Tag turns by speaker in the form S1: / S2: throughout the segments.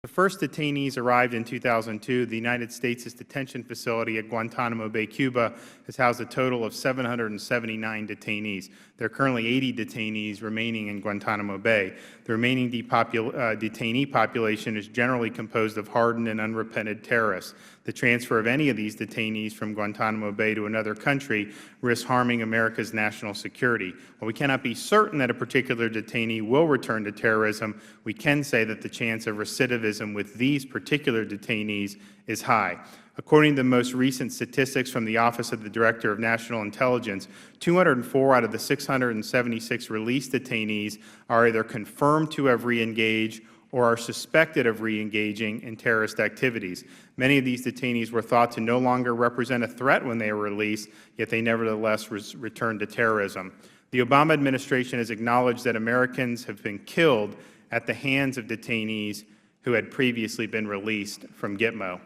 S1: The first detainees arrived in 2002. The United States' detention facility at Guantanamo Bay, Cuba, has housed a total of 779 detainees. There are currently 80 detainees remaining in Guantanamo Bay. The remaining detainee population is generally composed of hardened and unrepented terrorists. The transfer of any of these detainees from Guantanamo Bay to another country risks harming America's national security. While we cannot be certain that a particular detainee will return to terrorism, we can say that the chance of recidivism with these particular detainees is high. According to the most recent statistics from the Office of the Director of National Intelligence, 204 out of the 676 released detainees are either confirmed to have re-engaged or are suspected of re-engaging in terrorist activities. Many of these detainees were thought to no longer represent a threat when they were released, yet they nevertheless returned to terrorism. The Obama administration has acknowledged that Americans have been killed at the hands of detainees who had previously been released from Gitmo.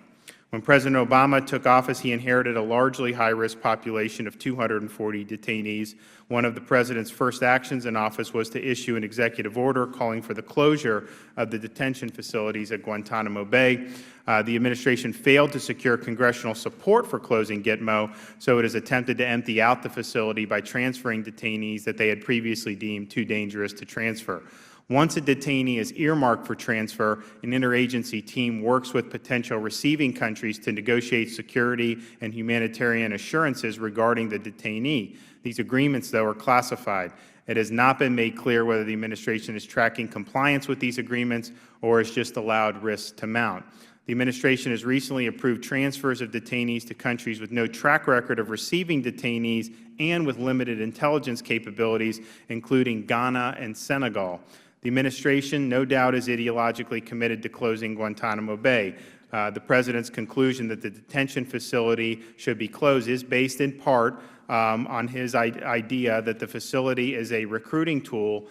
S1: When President Obama took office, he inherited a largely high-risk population of 240 detainees. One of the President's first actions in office was to issue an executive order calling for the closure of the detention facilities at Guantanamo Bay. The administration failed to secure congressional support for closing Gitmo, so it has attempted to empty out the facility by transferring detainees that they had previously deemed too dangerous to transfer. Once a detainee is earmarked for transfer, an interagency team works with potential receiving countries to negotiate security and humanitarian assurances regarding the detainee. These agreements, though, are classified. It has not been made clear whether the administration is tracking compliance with these agreements or has just allowed risks to mount. The administration has recently approved transfers of detainees to countries with no track record of receiving detainees and with limited intelligence capabilities, including Ghana and Senegal. The administration, no doubt, is ideologically committed to closing Guantanamo Bay. The President's conclusion that the detention facility should be closed is based in part on his idea that the facility is a recruiting tool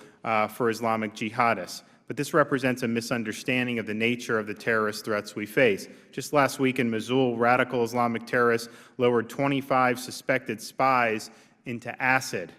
S1: for Islamic jihadists. But this represents a misunderstanding of the nature of the terrorist threats we face. Just last week in Mosul, radical Islamic terrorists lowered 25 suspected spies into acid.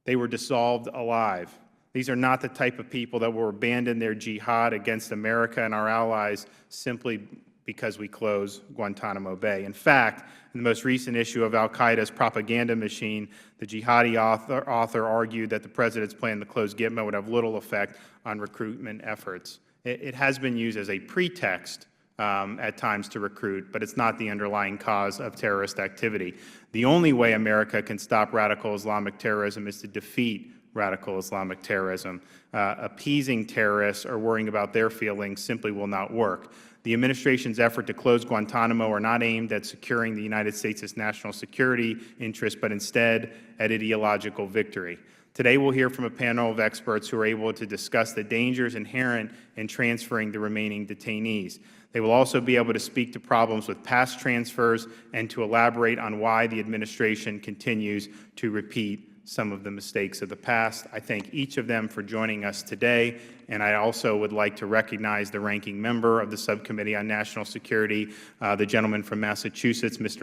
S1: They were dissolved alive. These are not the type of people that will abandon their jihad against America and our allies simply because we close Guantanamo Bay. In fact, in the most recent issue of al-Qaeda's propaganda machine, the jihadi author argued that the President's plan to close Gitmo would have little effect on recruitment efforts. It has been used as a pretext at times to recruit, but it's not the underlying cause of terrorist activity. The only way America can stop radical Islamic terrorism is to defeat radical Islamic terrorism. Appeasing terrorists or worrying about their feelings simply will not work. The administration's effort to close Guantanamo are not aimed at securing the United States' national security interests, but instead at ideological victory. Today we'll hear from a panel of experts who are able to discuss the dangers inherent in transferring the remaining detainees. They will also be able to speak to problems with past transfers and to elaborate on why the administration continues to repeat some of the mistakes of the past. I thank each of them for joining us today, and I also would like to recognize the ranking member of the Subcommittee on National Security, the gentleman from Massachusetts, Mr.